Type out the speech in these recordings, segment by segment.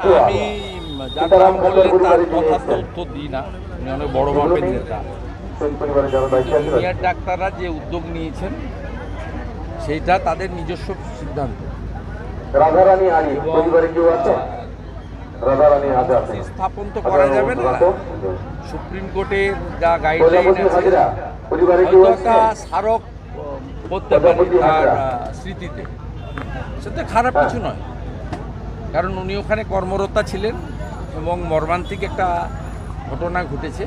আমি যার নাম বললেন তার কথা তো উত্তর দিই না, উনি অনেক বড় মাপের নেতা। জুনিয়র ডাক্তাররা যে উদ্যোগ নিয়েছেন সেইটা তাদের নিজস্ব সিদ্ধান্ত। স্থাপন তো করা যাবে না, সুপ্রিম কোর্টের যা গাইডলাইন আছে হয়তো একটা স্মারক করতে পারি তার স্মৃতিতে, সেটা খারাপ কিছু নয়, কারণ উনি ওখানে কর্মরতা ছিলেন এবং মর্মান্তিক একটা ঘটনা ঘটেছে।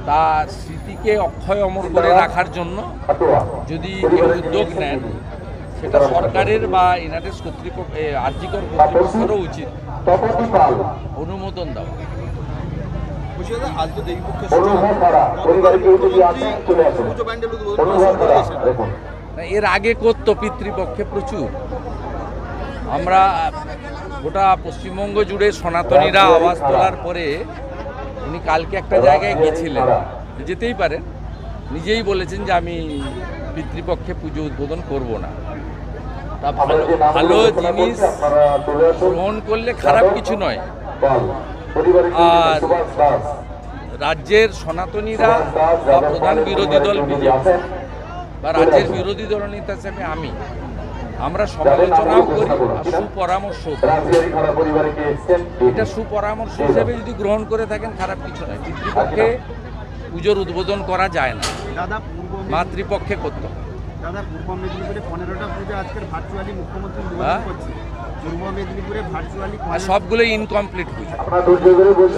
তার স্মৃতিকে অক্ষয় অমর করে রাখার জন্য যদি কেউ উদ্যোগ নেন, সেটা সরকারের বা এনআরএস কর্তৃপক্ষ আরজিকর কর্তৃপক্ষেরও উচিত অনুমোদন দেওয়া। এর আগে করতো পিতৃপক্ষে প্রচুর। আমরা গোটা পশ্চিমবঙ্গ জুড়ে সনাতনীরা আওয়াজ তোলার পরে উনি কালকে একটা জায়গায় গেছিলেন, যেতেই পারেন, নিজেই বলেছেন যে আমি পিতৃপক্ষে পুজো উদ্বোধন করব না। তা ভালো জিনিস গ্রহণ করলে খারাপ কিছু নয়। আর রাজ্যের সনাতনীরা বা প্রধান বিরোধী দল বিজেপি বা রাজ্যের বিরোধী দল নেতা হিসেবে আমরা সমালোচনাও করি আর সুপরামর্শ। এটা সুপরামর্শ হিসেবে যদি গ্রহণ করে থাকেন খারাপ কিছু নয়। পিতৃপক্ষে পুজোর উদ্বোধন করা যায় না, মাতৃপক্ষে করতে হবে। দাদা, পূর্ব মেদিনীপুরে 15টা পুজো আজকের ভার্চুয়ালি মুখ্যমন্ত্রী উদ্বোধন করছে। পূর্ব মেদিনীপুরে ভার্চুয়ালি সবগুলোই ইনকমপ্লিট পুজো,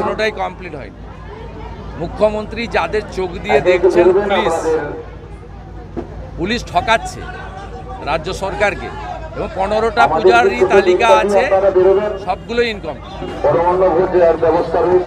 কোনোটাই কমপ্লিট হয়নি। মুখ্যমন্ত্রী যাদের চোখ দিয়ে দেখছেন, পুলিশ ঠকাচ্ছে রাজ্য সরকারকে, এবং 15টা পূজারই তালিকা আছে, সবগুলোই ইনকমপ্লিট।